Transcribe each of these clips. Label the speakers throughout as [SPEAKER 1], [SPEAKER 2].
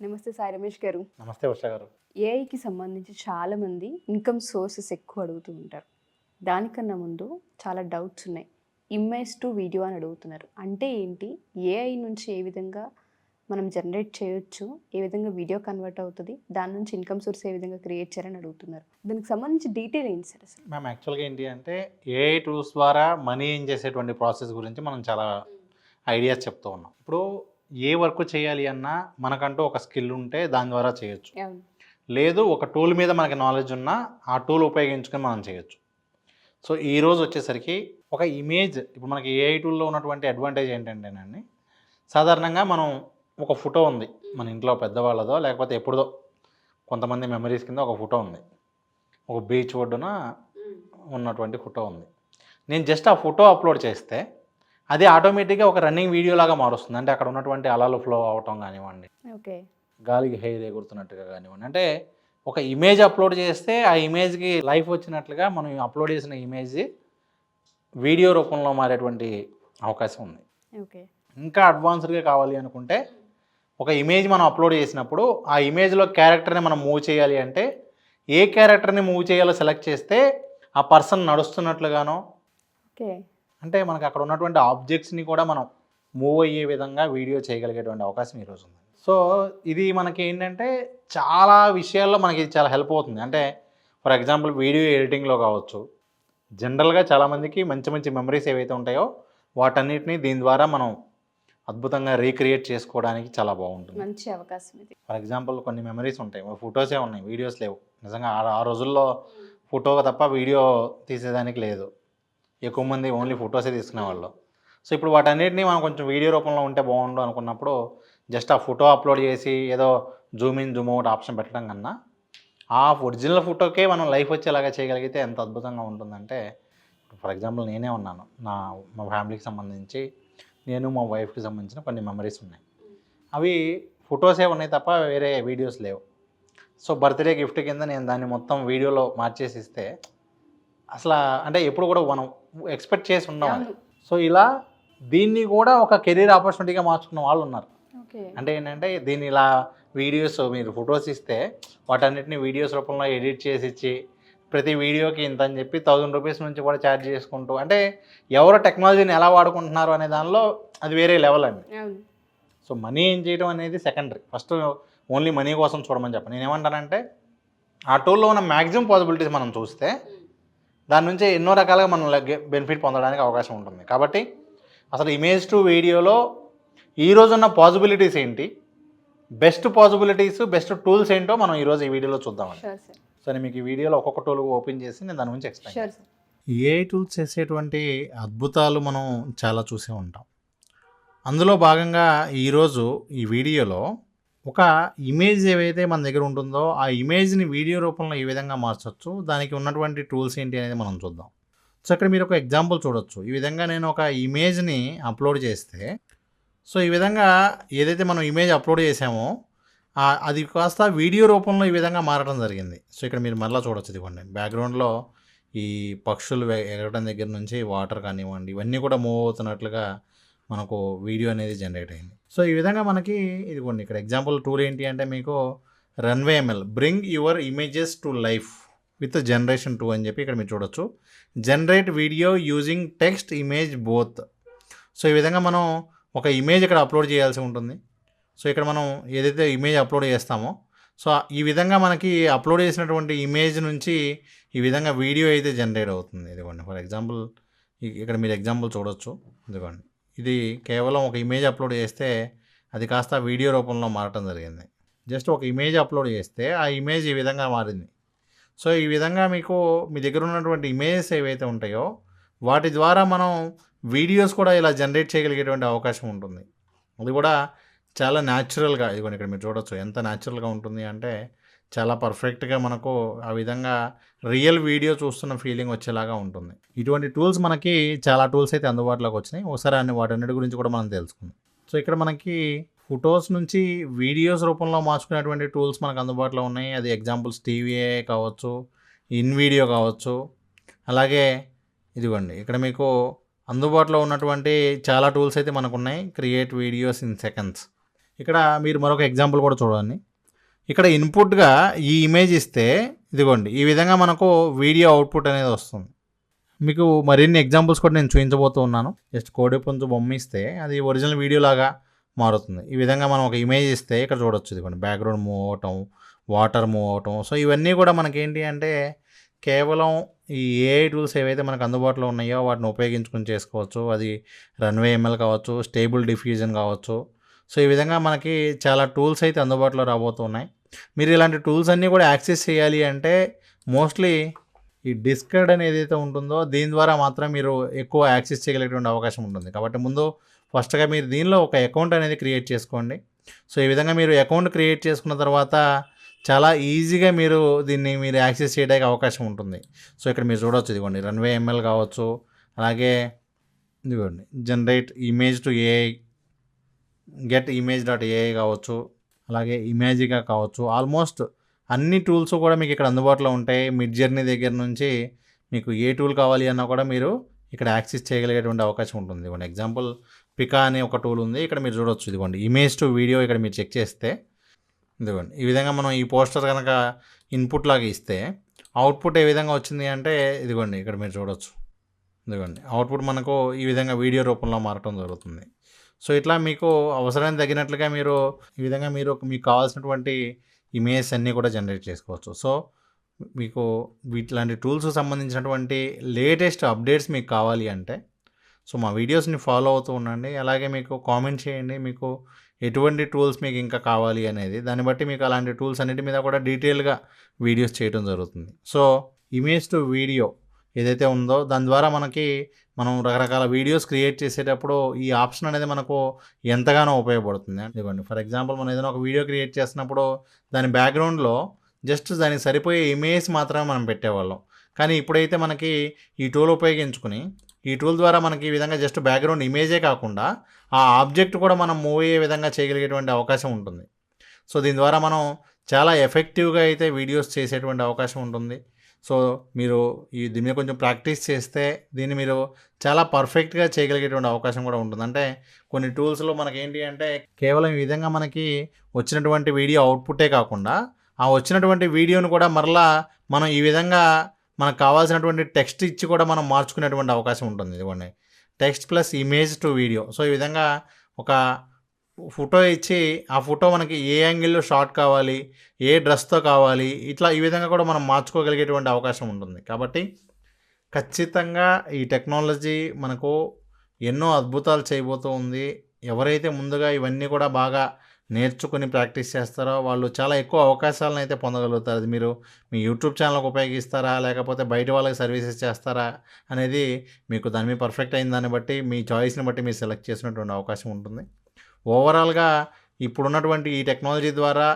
[SPEAKER 1] నమస్తే సాయి రమేష్ గారు.
[SPEAKER 2] నమస్తే ఉషా గారు.
[SPEAKER 1] ఏఐకి సంబంధించి చాలామంది ఇన్కమ్ సోర్సెస్ ఎక్కువ అడుగుతూ ఉంటారు. దానికన్నా ముందు చాలా డౌట్స్ ఉన్నాయి. ఇమేజ్ టు వీడియో అని అడుగుతున్నారు. అంటే ఏంటి? ఏఐ నుంచి ఏ విధంగా మనం జనరేట్ చేయొచ్చు? ఏ విధంగా వీడియో కన్వర్ట్ అవుతుంది? దాని నుంచి ఇన్కమ్ సోర్స్ ఏ విధంగా క్రియేట్ చేయాలని అడుగుతున్నారు. దానికి సంబంధించి డీటెయిల్ ఏంటి సార్ అసలు?
[SPEAKER 2] మ్యామ్ యాక్చువల్గా ఏంటి అంటే ఏఐ టూల్స్ ద్వారా మనీ ఏం చేసేటువంటి ప్రాసెస్ గురించి మనం చాలా ఐడియాస్ చెప్తూ ఉన్నాం. ఇప్పుడు ఏ వర్క్ చేయాలి అన్నా మనకంటూ ఒక స్కిల్ ఉంటే దాని ద్వారా చేయొచ్చు. లేదు ఒక టూల్ మీద మనకి నాలెడ్జ్ ఉన్నా ఆ టూల్ ఉపయోగించుకొని మనం చేయొచ్చు. సో ఈరోజు వచ్చేసరికి ఒక ఇమేజ్, ఇప్పుడు మనకి ఏఐ టూల్లో ఉన్నటువంటి అడ్వాంటేజ్ ఏంటంటేనండి, సాధారణంగా మనం ఒక ఫోటో ఉంది మన ఇంట్లో పెద్దవాళ్ళదో లేకపోతే ఎప్పుడుదో కొంతమంది మెమరీస్ కింద ఒక ఫోటో ఉంది, ఒక బీచ్ ఒడ్డున ఉన్నటువంటి ఫోటో ఉంది. నేను జస్ట్ ఆ ఫోటో అప్లోడ్ చేస్తే అది ఆటోమేటిక్గా ఒక రన్నింగ్ వీడియో లాగా మారుస్తుంది. అంటే అక్కడ ఉన్నటువంటి అలలు ఫ్లో అవటం కానివ్వండి,
[SPEAKER 1] ఓకే,
[SPEAKER 2] గాలికి హెయిర్ ఎగురుతున్నట్టుగా కానివ్వండి, అంటే ఒక ఇమేజ్ అప్లోడ్ చేస్తే ఆ ఇమేజ్కి లైఫ్ వచ్చినట్లుగా మనం అప్లోడ్ చేసిన ఇమేజ్ వీడియో రూపంలో మారేటువంటి అవకాశం ఉంది.
[SPEAKER 1] ఓకే,
[SPEAKER 2] ఇంకా అడ్వాన్స్డ్గా కావాలి అనుకుంటే ఒక ఇమేజ్ మనం అప్లోడ్ చేసినప్పుడు ఆ ఇమేజ్లో క్యారెక్టర్ని మనం మూవ్ చేయాలి అంటే ఏ క్యారెక్టర్ని మూవ్ చేయాలో సెలెక్ట్ చేస్తే ఆ పర్సన్ నడుస్తున్నట్లుగానో,
[SPEAKER 1] ఓకే,
[SPEAKER 2] అంటే మనకు అక్కడ ఉన్నటువంటి ఆబ్జెక్ట్స్ని కూడా మనం మూవ్ అయ్యే విధంగా వీడియో చేయగలిగేటువంటి అవకాశం ఈరోజు ఉంది. సో ఇది మనకి ఏంటంటే చాలా విషయాల్లో మనకి ఇది చాలా హెల్ప్ అవుతుంది. అంటే ఫర్ ఎగ్జాంపుల్ వీడియో ఎడిటింగ్లో కావచ్చు, జనరల్గా చాలామందికి మంచి మంచి మెమరీస్ ఏవైతే ఉంటాయో వాటన్నిటిని దీని ద్వారా మనం అద్భుతంగా రీక్రియేట్ చేసుకోవడానికి చాలా బాగుంటుంది.
[SPEAKER 1] మంచి అవకాశం ఇది.
[SPEAKER 2] ఫర్ ఎగ్జాంపుల్ కొన్ని మెమరీస్ ఉంటాయి, ఫొటోసే ఉన్నాయి, వీడియోస్ లేవు. నిజంగా ఆ రోజుల్లో ఫోటో తప్ప వీడియో తీసేదానికి లేదు, ఎక్కువ మంది ఓన్లీ ఫొటోసే తీసుకునేవాళ్ళు. సో ఇప్పుడు వాటన్నిటిని మనం కొంచెం వీడియో రూపంలో ఉంటే బాగుండు అనుకున్నప్పుడు జస్ట్ ఆ ఫోటో అప్లోడ్ చేసి ఏదో Zoom in Zoom out option పెట్టడం కన్నా ఆ ఒరిజినల్ ఫోటోకే మనం లైఫ్ వచ్చేలాగా చేయగలిగితే ఎంత అద్భుతంగా ఉంటుందంటే, ఫర్ ఎగ్జాంపుల్ నేనే ఉన్నాను, మా ఫ్యామిలీకి సంబంధించి నేను మా వైఫ్కి సంబంధించిన కొన్ని మెమరీస్ ఉన్నాయి. అవి ఫొటోసే ఉన్నాయి తప్ప వేరే వీడియోస్ లేవు. సో బర్త్డే గిఫ్ట్ కింద నేను దాన్ని మొత్తం వీడియోలో మార్చేసి ఇస్తే అసలు అంటే ఎప్పుడు కూడా మనం ఎక్స్పెక్ట్ చేసి ఉన్నాం. సో ఇలా దీన్ని కూడా ఒక కెరీర్ ఆపర్చునిటీగా మార్చుకున్న వాళ్ళు ఉన్నారు. అంటే ఏంటంటే దీన్ని ఇలా వీడియోస్ మీరు ఫొటోస్ ఇస్తే వాటన్నిటిని వీడియోస్ రూపంలో ఎడిట్ చేసి ఇచ్చి ప్రతి వీడియోకి ఇంత అని చెప్పి 1000 రూపీస్ నుంచి కూడా ఛార్జ్ చేసుకుంటూ, అంటే ఎవరో టెక్నాలజీని ఎలా వాడుకుంటున్నారు అనే దానిలో అది వేరే లెవెల్ అండి. సో మనీ ఏం చేయడం అనేది సెకండరీ, ఫస్ట్ ఓన్లీ మనీ కోసం చూడమని చెప్పండి. నేను ఏమంటానంటే ఆ టూల్లో ఉన్న మ్యాక్సిమం పాసిబిలిటీస్ మనం చూస్తే దాని నుంచి ఎన్నో రకాలుగా మనం బెనిఫిట్ పొందడానికి అవకాశం ఉంటుంది. కాబట్టి అసలు ఇమేజ్ టు వీడియోలో ఈరోజున్న పాసిబిలిటీస్ ఏంటి, బెస్ట్ పాసిబిలిటీస్, బెస్ట్ టూల్స్ ఏంటో మనం ఈరోజు ఈ వీడియోలో చూద్దామండి. సో నేను మీకు ఈ వీడియోలో ఒక్కొక్క టూల్ ఓపెన్ చేసి నేను దాని గురించి ఎక్స్ప్లెయిన్. ఏఐ టూల్స్ చేసేటువంటి అద్భుతాలు మనం చాలా చూసే ఉంటాం. అందులో భాగంగా ఈరోజు ఈ వీడియోలో ఒక ఇమేజ్ ఏవైతే మన దగ్గర ఉంటుందో ఆ ఇమేజ్ని వీడియో రూపంలో ఏ విధంగా మార్చవచ్చు, దానికి ఉన్నటువంటి టూల్స్ ఏంటి అనేది మనం చూద్దాం. సో ఇక్కడ మీరు ఒక ఎగ్జాంపుల్ చూడొచ్చు. ఈ విధంగా నేను ఒక ఇమేజ్ని అప్లోడ్ చేస్తే, సో ఈ విధంగా ఏదైతే మనం ఇమేజ్ అప్లోడ్ చేసామో అది కాస్త వీడియో రూపంలో ఈ విధంగా మారడం జరిగింది. సో ఇక్కడ మీరు మళ్ళీ చూడొచ్చు, ఇదిగోండి బ్యాక్గ్రౌండ్లో ఈ పక్షులు ఎగరడం దగ్గర నుంచి వాటర్ కానివ్వండి ఇవన్నీ కూడా మూవ్ అవుతున్నట్లుగా మనకు వీడియో అనేది జనరేట్ అయింది. సో ఈ విధంగా మనకి ఇదిగోండి ఇక్కడ ఎగ్జాంపుల్ టూల్ ఏంటి అంటే మీకు runway ML bring your images to life with generation 2 అని చెప్పి ఇక్కడ మీరు చూడొచ్చు. Generate video using text image both. So ఈ విధంగా మనం ఒక ఇమేజ్ ఇక్కడ అప్లోడ్ చేయాల్సి ఉంటుంది. సో ఇక్కడ మనం ఏదైతే ఇమేజ్ అప్లోడ్ చేస్తామో సో ఈ విధంగా మనకి అప్లోడ్ చేసినటువంటి ఇమేజ్ నుంచి ఈ విధంగా వీడియో అయితే జనరేట్ అవుతుంది. ఇదిగోండి ఫర్ ఎగ్జాంపుల్ ఇక్కడ మీరు ఎగ్జాంపుల్ చూడొచ్చు. ఇదిగోండి ఇది కేవలం ఒక ఇమేజ్ అప్లోడ్ చేస్తే అది కాస్త వీడియో రూపంలో మారటం జరిగింది. జస్ట్ ఒక ఇమేజ్ అప్లోడ్ చేస్తే ఆ ఇమేజ్ ఈ విధంగా మారింది. సో ఈ విధంగా మీకు మీ దగ్గర ఉన్నటువంటి ఇమేజెస్ ఏవైతే ఉంటాయో వాటి ద్వారా మనం వీడియోస్ కూడా ఇలా జనరేట్ చేయగలిగేటువంటి అవకాశం ఉంటుంది. అది కూడా చాలా న్యాచురల్గా, ఇదిగోండి ఇక్కడ మీరు చూడొచ్చు ఎంత న్యాచురల్గా ఉంటుంది అంటే చాలా పర్ఫెక్ట్గా మనకు ఆ విధంగా రియల్ వీడియో చూస్తున్న ఫీలింగ్ వచ్చేలాగా ఉంటుంది. ఇటువంటి టూల్స్ మనకి చాలా టూల్స్ అయితే అందుబాటులోకి వచ్చినాయి. ఒకసారి వాటన్నిటి గురించి కూడా మనం తెలుసుకుందాం. సో ఇక్కడ మనకి ఫొటోస్ నుంచి వీడియోస్ రూపంలో మార్చుకునేటువంటి టూల్స్ మనకు అందుబాటులో ఉన్నాయి. అది ఎగ్జాంపుల్స్ టీవీఏ కావచ్చు, ఇన్ వీడియో కావచ్చు. అలాగే ఇదిగోండి ఇక్కడ మీకు అందుబాటులో ఉన్నటువంటి చాలా టూల్స్ అయితే మనకు ఉన్నాయి. Create videos in seconds. ఇక్కడ మీరు మరొక ఎగ్జాంపుల్ కూడా చూడండి. ఇక్కడ ఇన్పుట్గా ఈ ఇమేజ్ ఇస్తే ఇదిగోండి ఈ విధంగా మనకు వీడియో అవుట్పుట్ అనేది వస్తుంది. మీకు మరిన్ని ఎగ్జాంపుల్స్ కూడా నేను చూపించబోతూ ఉన్నాను. జస్ట్ కోడిపుంజు బొమ్మ ఇస్తే అది ఒరిజినల్ వీడియో లాగా మారుతుంది. ఈ విధంగా మనం ఒక ఇమేజ్ ఇస్తే ఇక్కడ చూడొచ్చు, ఇదిగోండి బ్యాక్గ్రౌండ్ మూవ్ అవటం, వాటర్ మూవ్ అవటం. సో ఇవన్నీ కూడా మనకేంటి అంటే కేవలం ఈ ఏఐ టూల్స్ ఏవైతే మనకు అందుబాటులో ఉన్నాయో వాటిని ఉపయోగించుకొని చేసుకోవచ్చు. అది రన్వే ఎంఎల్ కావచ్చు, స్టేబుల్ డిఫ్యూజన్ కావచ్చు. సో ఈ విధంగా మనకి చాలా టూల్స్ అయితే అందుబాటులో రాబోతున్నాయి. మీరు ఇలాంటి టూల్స్ అన్నీ కూడా యాక్సెస్ చేయాలి అంటే మోస్ట్లీ ఈ డిస్కర్డ్ అనేది ఏదైతే ఉంటుందో దీని ద్వారా మాత్రం మీరు ఎక్కువ యాక్సెస్ చేయగలిగేటువంటి అవకాశం ఉంటుంది. కాబట్టి ముందు ఫస్ట్గా మీరు దీనిలో ఒక అకౌంట్ అనేది క్రియేట్ చేసుకోండి. సో ఈ విధంగా మీరు అకౌంట్ క్రియేట్ చేసుకున్న తర్వాత చాలా ఈజీగా మీరు దీన్ని మీరు యాక్సెస్ చేయడానికి అవకాశం ఉంటుంది. సో ఇక్కడ మీరు చూడవచ్చు, ఇదిగోండి రన్వే ఎంఎల్ కావచ్చు, అలాగే ఇదిగోండి generate image to AI, get image dot AI కావచ్చు, అలాగే ఇమేజిగా కావచ్చు. ఆల్మోస్ట్ అన్ని టూల్స్ కూడా మీకు ఇక్కడ అందుబాటులో ఉంటాయి. మిడ్ జర్నీ దగ్గర నుంచి మీకు ఏ టూల్ కావాలి అన్నా కూడా మీరు ఇక్కడ యాక్సెస్ చేయగలిగేటువంటి అవకాశం ఉంటుంది. ఇదిగోండి ఎగ్జాంపుల్ పికా అనే ఒక టూల్ ఉంది. ఇక్కడ మీరు చూడవచ్చు, ఇదిగోండి ఇమేజ్ టు వీడియో. ఇక్కడ మీరు చెక్ చేస్తే ఇదిగోండి ఈ విధంగా మనం ఈ పోస్టర్ కనుక ఇన్పుట్ లాగా ఇస్తే అవుట్పుట్ ఏ విధంగా వచ్చింది అంటే ఇదిగోండి ఇక్కడ మీరు చూడవచ్చు, ఇదిగోండి అవుట్పుట్ మనకు ఈ విధంగా వీడియో రూపంలో మారటం జరుగుతుంది. సో ఇట్లా మీకు అవసరానికి తగినట్లుగా మీరు ఈ విధంగా మీరు మీకు కావాల్సినటువంటి ఇమేజెస్ అన్నీ కూడా జనరేట్ చేసుకోవచ్చు. సో మీకు వీటిలాంటి టూల్స్ సంబంధించినటువంటి లేటెస్ట్ అప్డేట్స్ మీకు కావాలి అంటే సో మా వీడియోస్ని ఫాలో అవుతూ ఉండండి. అలాగే మీకు కామెంట్ చేయండి మీకు ఎటువంటి టూల్స్ మీకు ఇంకా కావాలి అనేది. దాన్ని బట్టి మీకు అలాంటి టూల్స్ అన్నిటి మీద కూడా డీటెయిల్గా వీడియోస్ చేయడం జరుగుతుంది. సో ఇమేజ్ టు వీడియో ఏదైతే ఉందో దాని ద్వారా మనం రకరకాల వీడియోస్ క్రియేట్ చేసేటప్పుడు ఈ ఆప్షన్ అనేది మనకు ఎంతగానో ఉపయోగపడుతుంది. ఇదిగోండి ఫర్ ఎగ్జాంపుల్ మనం ఏదైనా ఒక వీడియో క్రియేట్ చేసినప్పుడు దాని బ్యాక్గ్రౌండ్లో జస్ట్ దానికి సరిపోయే ఇమేజ్ మాత్రమే మనం పెట్టేవాళ్ళం. కానీ ఇప్పుడైతే మనకి ఈ టూల్ ఉపయోగించుకుని ఈ టూల్ ద్వారా మనకి ఈ విధంగా జస్ట్ బ్యాక్గ్రౌండ్ ఇమేజే కాకుండా ఆ ఆబ్జెక్ట్ కూడా మనం మూవ్ అయ్యే విధంగా చేయగలిగేటువంటి అవకాశం ఉంటుంది. సో దీని ద్వారా మనం చాలా ఎఫెక్టివ్గా అయితే వీడియోస్ చేసేటువంటి అవకాశం ఉంటుంది. సో మీరు దీని మీద కొంచెం ప్రాక్టీస్ చేస్తే దీన్ని మీరు చాలా పర్ఫెక్ట్గా చేయగలిగేటువంటి అవకాశం కూడా ఉంటుంది. అంటే కొన్ని టూల్స్లో మనకేంటి అంటే కేవలం ఈ విధంగా మనకి వచ్చినటువంటి వీడియో అవుట్పుట్టే కాకుండా ఆ వచ్చినటువంటి వీడియోను కూడా మరలా మనం ఈ విధంగా మనకు కావాల్సినటువంటి టెక్స్ట్ ఇచ్చి కూడా మనం మార్చుకునేటువంటి అవకాశం ఉంటుంది. ఇదిగోండి text plus image to video. So ఈ విధంగా ఒక ఫోటో ఇచ్చి ఆ ఫోటో మనకి ఏ యాంగిల్లో షాట్ కావాలి, ఏ డ్రెస్తో కావాలి, ఇట్లా ఈ విధంగా కూడా మనం మార్చుకోగలిగేటువంటి అవకాశం ఉంటుంది. కాబట్టి ఖచ్చితంగా ఈ టెక్నాలజీ మనకు ఎన్నో అద్భుతాలు చేయబోతూ ఉంది. ఎవరైతే ముందుగా ఇవన్నీ కూడా బాగా నేర్చుకుని ప్రాక్టీస్ చేస్తారో వాళ్ళు చాలా ఎక్కువ అవకాశాలను అయితే పొందగలుగుతారు. అది మీరు మీ యూట్యూబ్ ఛానల్కి ఉపయోగిస్తారా లేకపోతే బయట వాళ్ళకి సర్వీసెస్ చేస్తారా అనేది మీకు దాని మీద పర్ఫెక్ట్ అయిన దాన్ని బట్టి మీ చాయిస్ని బట్టి మీరు సెలెక్ట్ చేసినటువంటి అవకాశం ఉంటుంది. ఓవరాల్గా ఇప్పుడున్నటువంటి ఈ టెక్నాలజీ ద్వారా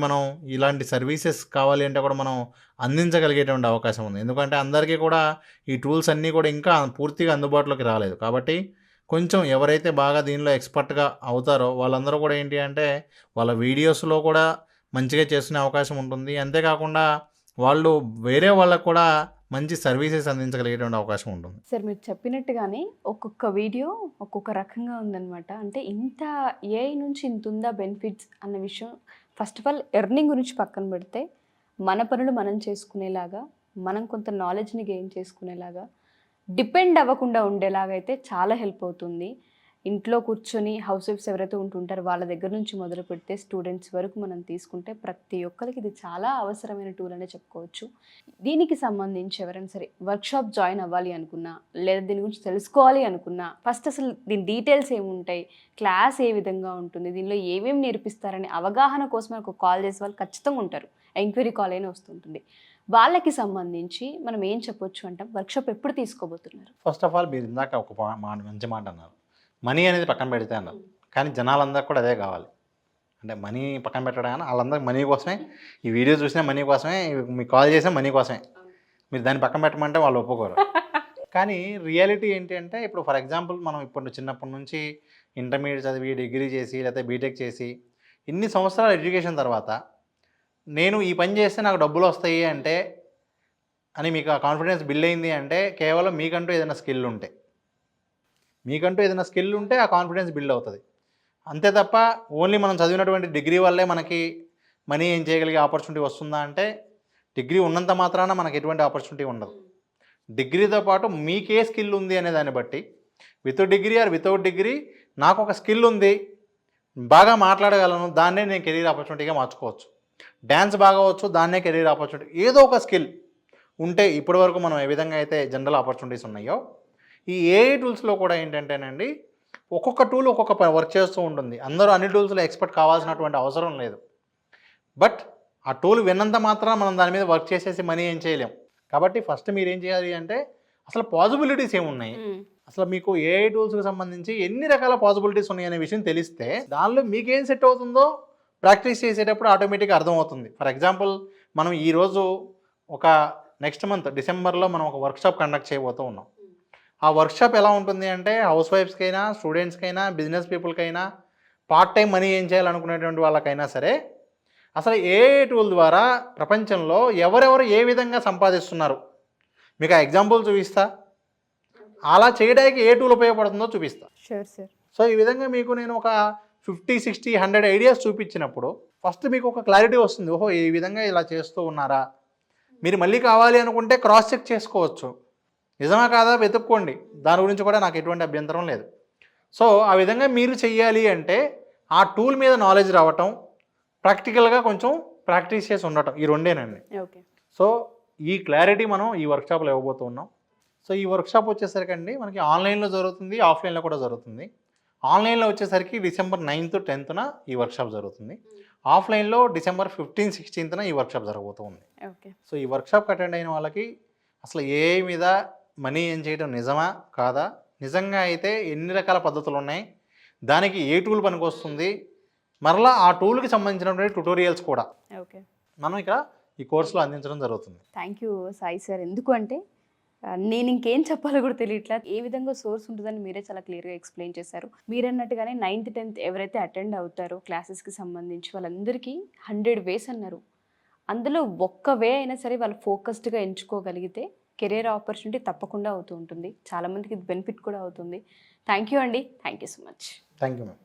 [SPEAKER 2] మనం ఇలాంటి సర్వీసెస్ కావాలి అంటే కూడా మనం అందించగలిగేటువంటి అవకాశం ఉంది. ఎందుకంటే అందరికీ కూడా ఈ టూల్స్ అన్నీ కూడా ఇంకా పూర్తిగా అందుబాటులోకి రాలేదు. కాబట్టి కొంచెం ఎవరైతే బాగా దీనిలో ఎక్స్పర్ట్గా అవుతారో వాళ్ళందరూ కూడా ఏంటి అంటే వాళ్ళ వీడియోస్లో కూడా మంచిగా చేసుకునే అవకాశం ఉంటుంది. అంతేకాకుండా వాళ్ళు వేరే వాళ్ళకు కూడా మంచి సర్వీసెస్ అందించగలిగేటువంటి అవకాశం ఉంటుంది.
[SPEAKER 1] సార్ మీరు చెప్పినట్టుగానే ఒక్కొక్క వీడియో ఒక్కొక్క రకంగా ఉందన్నమాట. అంటే ఇంత ఏఐ నుంచి ఇంత ఉందా బెనిఫిట్స్ అన్న విషయం ఫస్ట్ ఆఫ్ ఆల్ ఎర్నింగ్ గురించి పక్కన పెడితే మన పనులు మనం చేసుకునేలాగా, మనం కొంత నాలెడ్జ్ని గెయిన్ చేసుకునేలాగా, డిపెండ్ అవ్వకుండా ఉండేలాగా అయితే చాలా హెల్ప్ అవుతుంది. ఇంట్లో కూర్చొని హౌస్ వైఫ్స్ ఎవరైతే ఉంటుంటారో వాళ్ళ దగ్గర నుంచి మొదలు పెడితే స్టూడెంట్స్ వరకు మనం తీసుకుంటే ప్రతి ఒక్కరికి ఇది చాలా అవసరమైన టూల్ అనే చెప్పుకోవచ్చు. దీనికి సంబంధించి ఎవరైనా సరే వర్క్షాప్ జాయిన్ అవ్వాలి అనుకున్నా లేదా దీని గురించి తెలుసుకోవాలి అనుకున్నా ఫస్ట్ అసలు దీని డీటెయిల్స్ ఏముంటాయి, క్లాస్ ఏ విధంగా ఉంటుంది, దీనిలో ఏమేమి నేర్పిస్తారనే అవగాహన కోసం ఒక కాల్ చేసే వాళ్ళు ఖచ్చితంగా ఉంటారు. ఎంక్వైరీ కాల్ అయినా వస్తుంటుంది. వాళ్ళకి సంబంధించి మనం ఏం చెప్పొచ్చు అంటే వర్క్షాప్ ఎప్పుడు తీసుకోబోతున్నారు?
[SPEAKER 2] ఫస్ట్ ఆఫ్ ఆల్ మీరు ఇందాక ఒక మంచి మాట అన్నారు, మనీ అనేది పక్కన పెడితే అన్నారు. కానీ జనాలందరికీ కూడా అదే కావాలి. అంటే మనీ పక్కన పెట్టడం కానీ వాళ్ళందరికీ మనీ కోసమే ఈ వీడియో చూసినా మనీ కోసమే, మీకు కాల్ చేసినా మనీ కోసమే. మీరు దాన్ని పక్కన పెట్టమంటే వాళ్ళు ఒప్పుకోరు. కానీ రియాలిటీ ఏంటి అంటే ఇప్పుడు ఫర్ ఎగ్జాంపుల్ మనం ఇప్పుడు చిన్నప్పటి నుంచి ఇంటర్మీడియట్ చదివి డిగ్రీ చేసి లేకపోతే బీటెక్ చేసి ఇన్ని సంవత్సరాల ఎడ్యుకేషన్ తర్వాత నేను ఈ పని చేస్తే నాకు డబ్బులు వస్తాయి అంటే అని మీకు ఆ కాన్ఫిడెన్స్ బిల్డ్ అయింది అంటే కేవలం మీకంటూ ఏదైనా స్కిల్ ఉంటే ఆ కాన్ఫిడెన్స్ బిల్డ్ అవుతుంది. అంతే తప్ప ఓన్లీ మనం చదివినటువంటి డిగ్రీ వల్లే మనకి మనీ ఏం చేయగలిగే ఆపర్చునిటీ వస్తుందా అంటే డిగ్రీ ఉన్నంత మాత్రాన మనకి ఎటువంటి ఆపర్చునిటీ ఉండదు. డిగ్రీతో పాటు మీకే స్కిల్ ఉంది అనే దాన్ని బట్టి with degree or without degree నాకు ఒక స్కిల్ ఉంది, బాగా మాట్లాడగలను, దాన్నే నేను కెరీర్ ఆపర్చునిటీగా మార్చుకోవచ్చు. డ్యాన్స్ బాగా వచ్చు, దాన్నే కెరీర్ ఆపర్చునిటీ, ఏదో ఒక స్కిల్ ఉంటే ఇప్పటివరకు మనం ఏ విధంగా అయితే జనరల్ ఆపర్చునిటీస్ ఉన్నాయో ఈ ఏఐ టూల్స్లో కూడా ఏంటంటేనండి ఒక్కొక్క టూల్ ఒక్కొక్క వర్క్ చేస్తూ ఉంటుంది. అందరూ అన్ని టూల్స్లో ఎక్స్పర్ట్ కావాల్సినటువంటి అవసరం లేదు. బట్ ఆ టూల్ విన్నంత మాత్రం మనం దాని మీద వర్క్ చేసేసి మనీ ఏం చేయలేం. కాబట్టి ఫస్ట్ మీరు ఏం చేయాలి అంటే అసలు పాసిబిలిటీస్ ఏమున్నాయి, అసలు మీకు ఏఐ టూల్స్కి సంబంధించి ఎన్ని రకాల పాసిబిలిటీస్ ఉన్నాయి అనే విషయం తెలిస్తే దానిలో మీకేం సెట్ అవుతుందో ప్రాక్టీస్ చేసేటప్పుడు ఆటోమేటిక్గా అర్థమవుతుంది. ఫర్ ఎగ్జాంపుల్ మనం ఈరోజు ఒక నెక్స్ట్ మంత్ డిసెంబర్లో మనం ఒక వర్క్షాప్ కండక్ట్ చేయబోతూ ఉన్నాం. ఆ వర్క్షాప్ ఎలా ఉంటుంది అంటే హౌస్ వైఫ్స్కైనా, స్టూడెంట్స్కైనా, బిజినెస్ పీపుల్కైనా, పార్ట్ టైం మనీ ఏం చేయాలనుకునేటువంటి వాళ్ళకైనా సరే అసలు ఏఐ టూల్ ద్వారా ప్రపంచంలో ఎవరెవరు ఏ విధంగా సంపాదిస్తున్నారు మీకు ఆ ఎగ్జాంపుల్ చూపిస్తా. అలా చేయడానికి ఏ టూల్ ఉపయోగపడుతుందో చూపిస్తా.
[SPEAKER 1] Sure sir.
[SPEAKER 2] సో ఈ విధంగా మీకు నేను ఒక 50, 60, 100 ఐడియాస్ చూపించినప్పుడు ఫస్ట్ మీకు ఒక క్లారిటీ వస్తుంది. ఓహో ఈ విధంగా ఇలా చేస్తూ ఉన్నారా. మీరు మళ్ళీ కావాలి అనుకుంటే క్రాస్ చెక్ చేసుకోవచ్చు, నిజమా కాదా వెతుక్కోండి, దాని గురించి కూడా నాకు ఎటువంటి అభ్యంతరం లేదు. సో ఆ విధంగా మీరు చెయ్యాలి అంటే ఆ టూల్ మీద నాలెడ్జ్ రావటం, ప్రాక్టికల్గా కొంచెం ప్రాక్టీస్ చేసి ఉండటం, ఈ రెండేనండి.
[SPEAKER 1] ఓకే.
[SPEAKER 2] సో ఈ క్లారిటీ మనం ఈ వర్క్షాప్లో ఇవ్వబోతూ ఉన్నాం. సో ఈ వర్క్షాప్ వచ్చేసరికి అండి మనకి ఆన్లైన్లో జరుగుతుంది, ఆఫ్లైన్లో కూడా జరుగుతుంది. ఆన్లైన్లో వచ్చేసరికి డిసెంబర్ 9th, 10th ఈ వర్క్షాప్ జరుగుతుంది. ఆఫ్లైన్లో డిసెంబర్ 15, 16th ఈ వర్క్షాప్ జరగబోతూ ఉంది.
[SPEAKER 1] ఓకే.
[SPEAKER 2] సో ఈ వర్క్షాప్కి అటెండ్ అయిన వాళ్ళకి అసలు ఏఐ మీద మనీ ఏం చేయడం నిజమా కాదా, నిజంగా అయితే ఎన్ని రకాల పద్ధతులు ఉన్నాయి, దానికి ఏ టూల్ పనికొస్తుంది, మరలా ఆ టూల్కి సంబంధించినటువంటి ట్యుటోరియల్స్ కూడా
[SPEAKER 1] ఓకే
[SPEAKER 2] మనం ఇక్కడ ఈ కోర్సులో అందించడం జరుగుతుంది.
[SPEAKER 1] Thank you Sai sir. ఎందుకు అంటే నేను ఇంకేం చెప్పాలో కూడా తెలియట్లా. ఏ విధంగా సోర్స్ ఉంటుందని మీరే చాలా క్లియర్గా ఎక్స్ప్లెయిన్ చేశారు. మీరన్నట్టుగానే 9th, 10th ఎవరైతే అటెండ్ అవుతారో క్లాసెస్కి సంబంధించి వాళ్ళందరికీ 100 ways అన్నారు. అందులో ఒక్క వే అయినా సరే వాళ్ళు ఫోకస్డ్గా ఎంచుకోగలిగితే కెరీర్ ఆపర్చునిటీ తప్పకుండా అవుతూ ఉంటుంది. చాలామందికి ఇది బెనిఫిట్ కూడా అవుతుంది. థ్యాంక్ యూ అండి. Thank you so much.
[SPEAKER 2] Thank you ma'am.